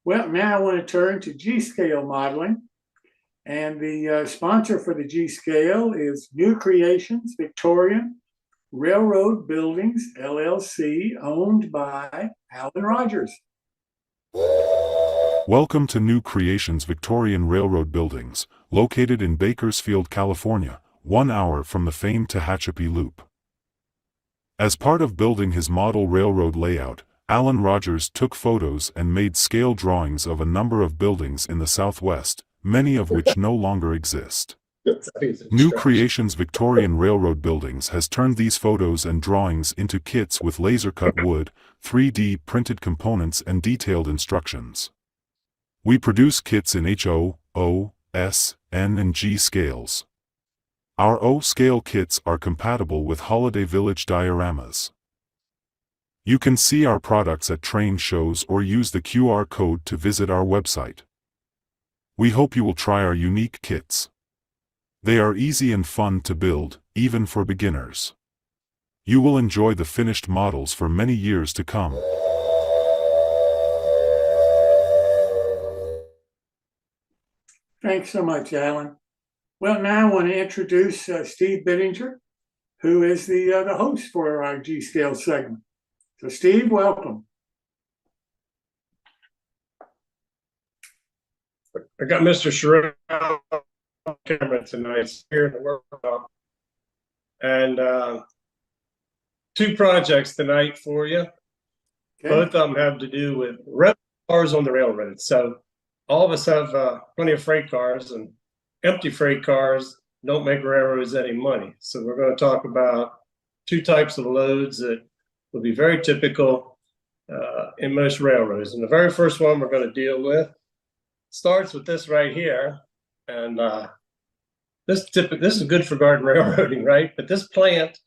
Well, now I want to turn to G-scale modeling. And the sponsor for the G-scale is New Creations Victorian Railroad Buildings, LLC, owned by Alan Rogers. Welcome to New Creations Victorian Railroad Buildings, located in Bakersfield, California, 1 hour from the famed Tehachapi Loop. As part of building his model railroad layout, Alan Rogers took photos and made scale drawings of a number of buildings in the Southwest, many of which no longer exist. New Creations Victorian Railroad Buildings has turned these photos and drawings into kits with laser-cut wood, 3D printed components and detailed instructions. We produce kits in HO, O, S, N and G scales. Our O scale kits are compatible with Holiday Village dioramas. You can see our products at train shows or use the QR code to visit our website. We hope you will try our unique kits. They are easy and fun to build, even for beginners. You will enjoy the finished models for many years to come. Thanks so much, Alan. Well, now I want to introduce Steve Bittinger, who is the host for our G-Scale segment. So Steve, welcome. I got Mr. Sherrill on camera tonight here in the workshop. And two projects tonight for you. Okay. Both of them have to do with cars on the railroad. So all of us have plenty of freight cars, and empty freight cars don't make railroads any money. So we're going to talk about two types of loads that will be very typical in most railroads. And the very first one we're going to deal with starts with this right here. And this is good for garden railroading, right? But this plant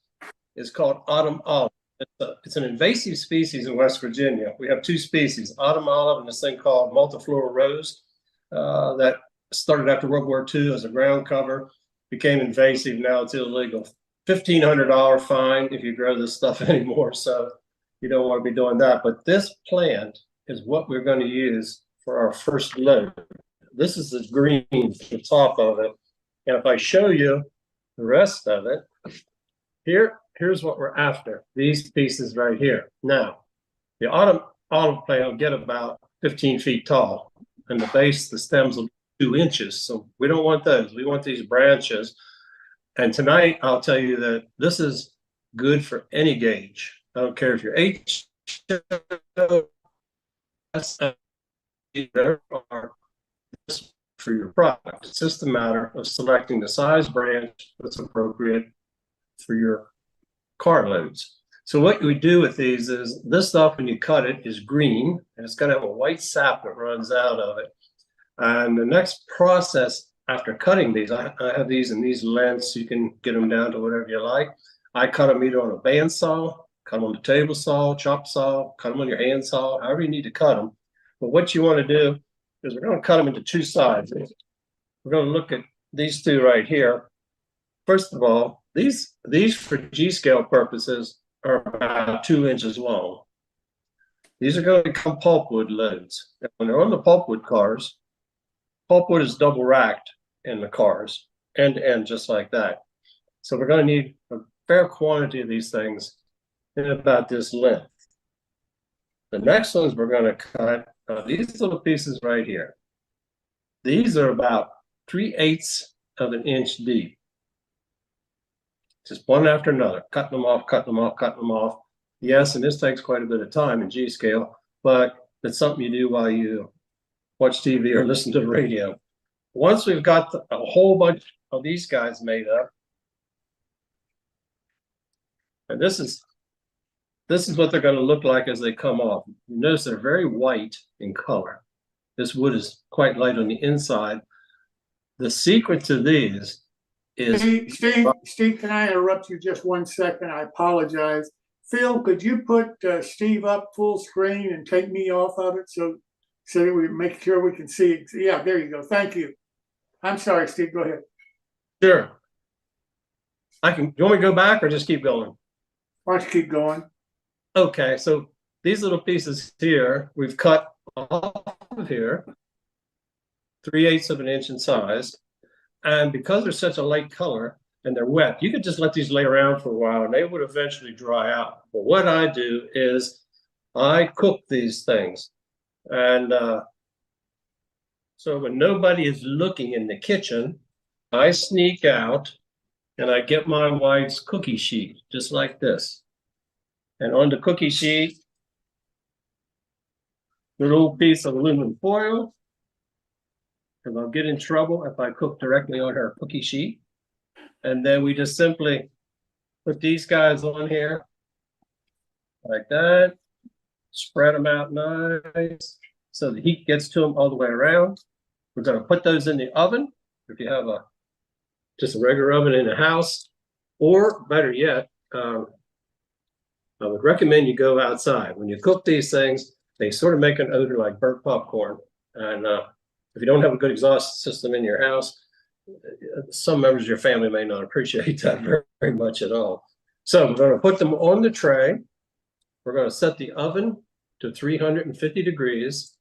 is called autumn olive. It's an invasive species in West Virginia. We have two species, autumn olive and this thing called multiflora rose that started after World War II as a ground cover, became invasive. Now it's illegal. $1,500 fine if you grow this stuff anymore. So you don't want to be doing that. But this plant is what we're going to use for our first load. This is the green at the top of it. And if I show you the rest of it, here's what we're after. These pieces right here. Now, the autumn olive plant will get about 15 feet tall. And the base, the stems will be 2 inches. So we don't want those. We want these branches. And tonight, I'll tell you that this is good for any gauge. I don't care if you're H, there are for your product. It's just a matter of selecting the size branch that's appropriate for your car loads. So what we do with these is this stuff, when you cut it, is green, and it's going to have a white sap that runs out of it. And the next process after cutting these, I have these in these lengths. You can get them down to whatever you like. I cut them either on a bandsaw, cut them on the table saw, chop saw, cut them on your hand saw, however you need to cut them. But what you want to do is we're going to cut them into two sides. We're going to look at these two right here. First of all, these for G-scale purposes are about 2 inches long. These are going to become pulpwood loads. And when they're on the pulpwood cars, pulpwood is double racked in the cars, end to end, just like that. So we're going to need a fair quantity of these things in about this length. The next ones we're going to cut these little pieces right here. These are about 3/8 of an inch deep. Just one after another, cutting them off, cutting them off, cutting them off. Yes, and this takes quite a bit of time in G-scale, but it's something you do while you watch TV or listen to the radio. Once we've got a whole bunch of these guys made up, and this is what they're going to look like as they come off. You notice they're very white in color. This wood is quite light on the inside. The secret to these is... Steve, can I interrupt you just 1 second? I apologize. Phil, could you put Steve up full screen and take me off of it so that we make sure we can see it? Yeah, there you go. Thank you. I'm sorry, Steve. Go ahead. Sure. Do you want me to go back or just keep going? Why don't you keep going? Okay, so these little pieces here, we've cut off of here, 3/8 of an inch in size. And because they're such a light color and they're wet, you could just let these lay around for a while and they would eventually dry out. But what I do is I cook these things. And so when nobody is looking in the kitchen, I sneak out and I get my wife's cookie sheet, just like this. And on the cookie sheet, a little piece of aluminum foil, because I'll get in trouble if I cook directly on her cookie sheet. And then we just simply put these guys on here like that, spread them out nice so the heat gets to them all the way around. We're going to put those in the oven. If you have just a regular oven in the house, or better yet, I would recommend you go outside. When you cook these things, they sort of make an odor like burnt popcorn. And if you don't have a good exhaust system in your house, some members of your family may not appreciate that very much at all. So we're going to put them on the tray. We're going to set the oven to 350 degrees.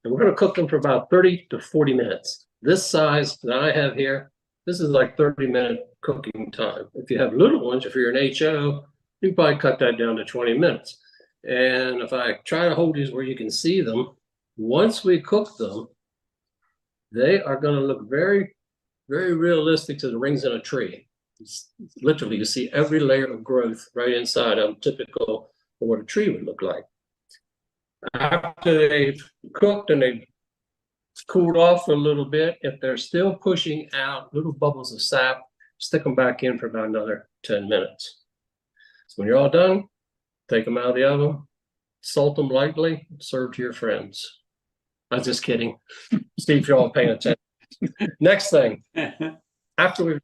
And we're going to cook them for about 30 to 40 minutes. This size that I have here, this is like 30-minute cooking time. If you have little ones, if you're an HO, you can probably cut that down to 20 minutes. And if I try to hold these where you can see them, once we cook them, they are going to look very, very realistic to the rings in a tree. It's literally, you see every layer of growth right inside them, typical of what a tree would look like. After they've cooked and they've cooled off for a little bit, if they're still pushing out little bubbles of sap, stick them back in for about another 10 minutes. So when you're all done, take them out of the oven, salt them lightly, serve to your friends. I'm just kidding. Steve, you're all paying attention. Next thing, after we've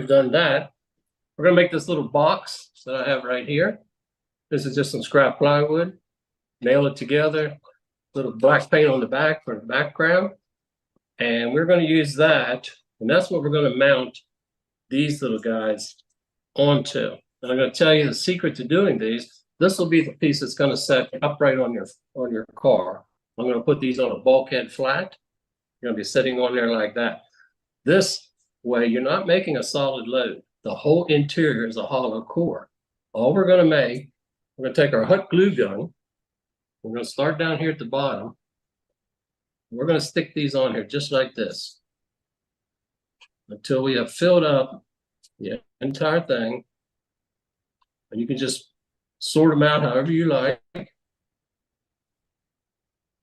done that, we're going to make this little box that I have right here. This is just some scrap plywood. Nail it together. Little black paint on the back for the background. And we're going to use that. And that's what we're going to mount these little guys onto. And I'm going to tell you the secret to doing these. This will be the piece that's going to set upright on your car. I'm going to put these on a bulkhead flat. You're going to be sitting on there like that. This way, you're not making a solid load. The whole interior is a hollow core. All we're going to make, we're going to take our hot glue gun. We're going to start down here at the bottom. We're going to stick these on here just like this until we have filled up the entire thing. And you can just sort them out however you like.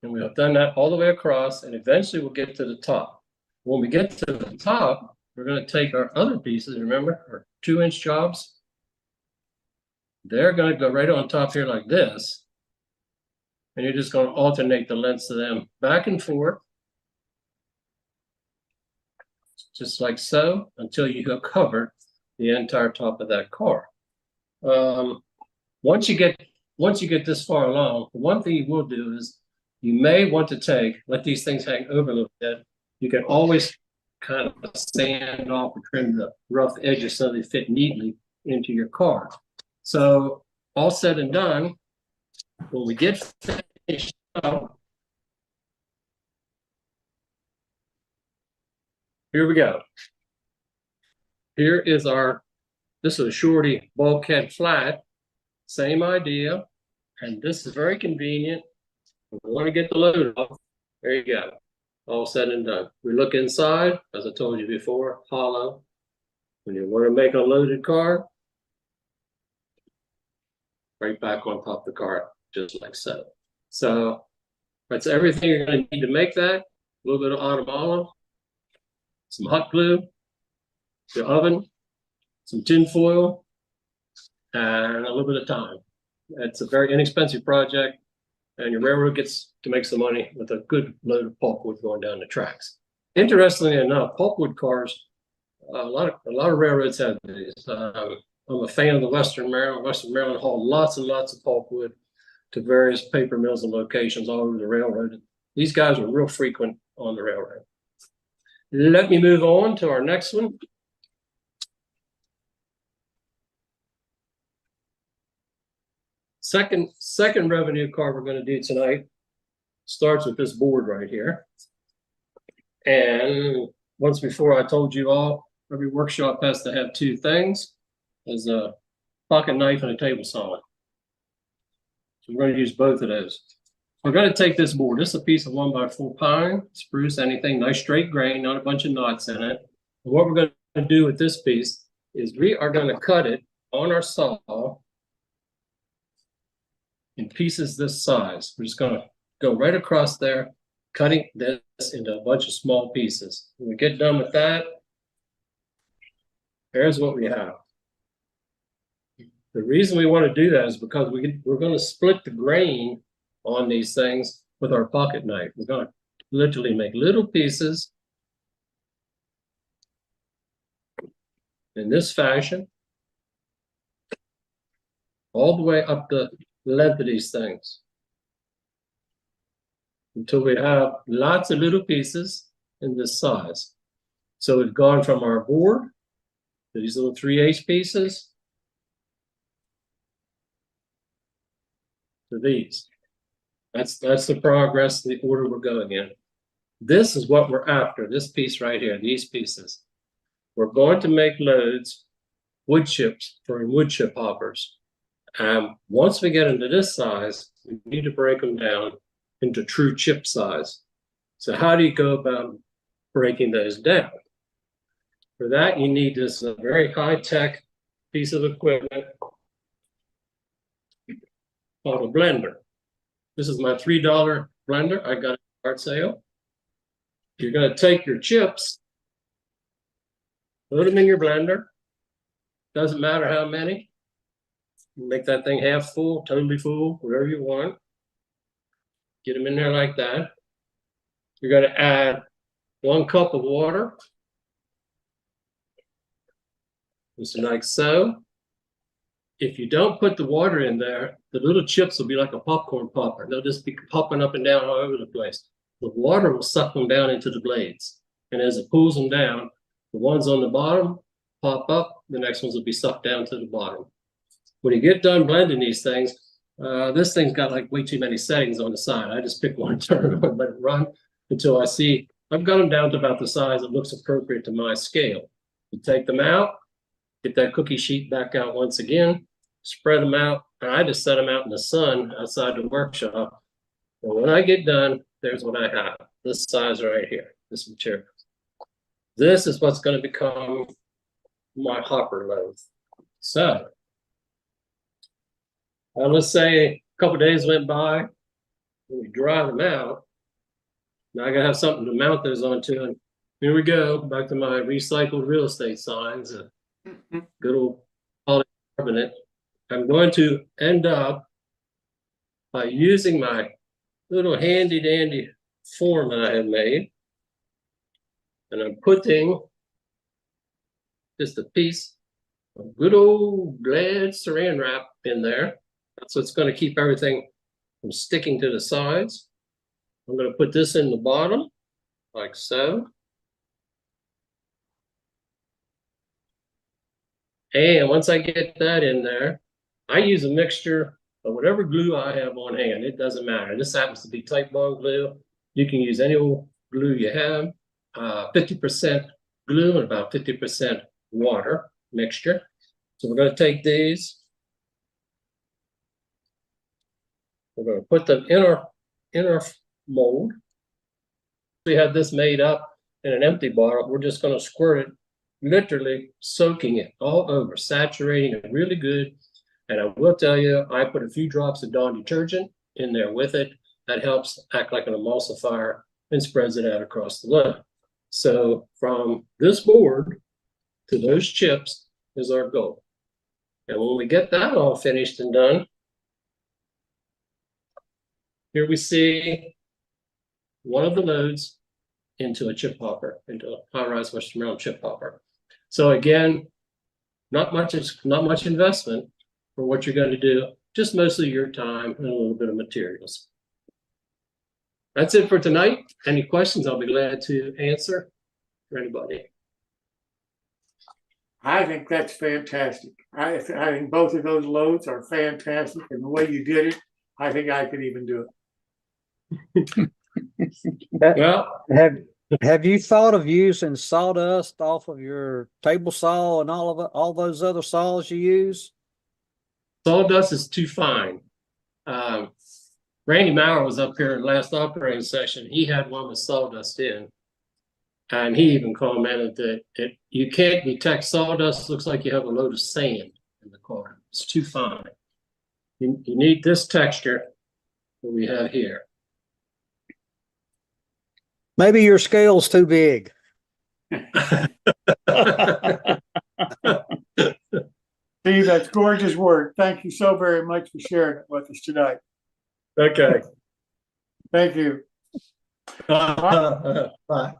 And we have done that all the way across, and eventually we'll get to the top. When we get to the top, we're going to take our other pieces, remember, our 2-inch jobs. They're going to go right on top here like this. And you're just going to alternate the lengths of them back and forth. Just like so, until you have covered the entire top of that car. Once you get this far along, one thing you will do is you may want to let these things hang over a little bit. You can always kind of sand off and trim the rough edges so they fit neatly into your car. So all said and done, when we get finished up, here we go. Here is this is a Shorty bulkhead flat, same idea, and this is very convenient. We want to get the load off. There you go. All said and done. We look inside, as I told you before, hollow. When you want to make a loaded car, right back on top of the car, just like so. So that's everything you're going to need to make that. A little bit of autumn olive, some hot glue, the oven, some tin foil, and a little bit of time. It's a very inexpensive project, and your railroad gets to make some money with a good load of pulpwood going down the tracks. Interestingly enough, pulpwood cars, a lot of railroads have these. I'm a fan of the Western Maryland. Western Maryland hauled lots and lots of pulpwood to various paper mills and locations all over the railroad. These guys are real frequent on the railroad. Let me move on to our next one. Second revenue card we're going to do tonight starts with this board right here. And once before I told you all, every workshop has to have two things. There's a pocket knife and a table saw. So we're going to use both of those. We're going to take this board. This is a piece of 1x4 pine, spruce, anything, nice straight grain, not a bunch of knots in it. And what we're going to do with this piece is we are going to cut it on our saw in pieces this size. We're just going to go right across there, cutting this into a bunch of small pieces. When we get done with that, here's what we have. The reason we want to do that is because we're going to split the grain on these things with our pocket knife. We're going to literally make little pieces in this fashion, all the way up the length of these things, until we have lots of little pieces in this size. So we've gone from our board to these little 3/8 pieces to these. That's the progress, the order we're going in. This is what we're after, this piece right here, these pieces. We're going to make loads, wood chips for wood chip hoppers. Once we get into this size, we need to break them down into true chip size. So how do you go about breaking those down? For that, you need this very high-tech piece of equipment called a blender. This is my $3 blender I got at a yard sale. You're going to take your chips, put them in your blender. Doesn't matter how many. Make that thing half full, totally full, whatever you want. Get them in there like that. You're going to add 1 cup of water. Just like so. If you don't put the water in there, the little chips will be like a popcorn popper. They'll just be popping up and down all over the place. The water will suck them down into the blades. And as it pulls them down, the ones on the bottom pop up, the next ones will be sucked down to the bottom. When you get done blending these things, this thing's got like way too many settings on the side. I just pick one, turn it on, let it run until I see I've got them down to about the size that looks appropriate to my scale. You take them out, get that cookie sheet back out once again, spread them out, and I just set them out in the sun outside the workshop. And when I get done, there's what I have. This size right here, this material. This is what's going to become my hopper load. So, let's say a couple of days went by, and we dry them out. Now I gotta have something to mount those onto, and here we go, back to my recycled real estate signs, good old polycarbonate. I'm going to end up by using my little handy dandy form that I have made, and I'm putting just a piece of good old Glad saran wrap in there. So it's going to keep everything from sticking to the sides. I'm going to put this in the bottom, like so. And once I get that in there, I use a mixture of whatever glue I have on hand. It doesn't matter. This happens to be Titebond glue. You can use any old glue you have. 50% glue and about 50% water mixture. So we're going to take these. We're going to put them in our mold. We have this made up in an empty bottle. We're just going to squirt it, literally soaking it all over, saturating it really good. And I will tell you, I put a few drops of Dawn detergent in there with it. That helps act like an emulsifier and spreads it out across the load. So from this board to those chips is our goal. And when we get that all finished and done, here we see one of the loads into a chip hopper, into a high-rise Western Maryland chip hopper. So again, not much investment for what you're going to do, just mostly your time and a little bit of materials. That's it for tonight. Any questions, I'll be glad to answer for anybody. I think that's fantastic. I think both of those loads are fantastic, and the way you did it, I think I could even do it. Well, Have you thought of using sawdust off of your table saw and all those other saws you use? sawdust is too fine. Randy Maurer was up here in last operating session. He had one with sawdust in. And he even commented that you can't detect sawdust. Looks like you have a load of sand in the car. It's too fine. You need this texture that we have here. Maybe your scale's too big. Steve, that's gorgeous work. Thank you so very much for sharing it with us tonight. Okay. Thank you. Bye.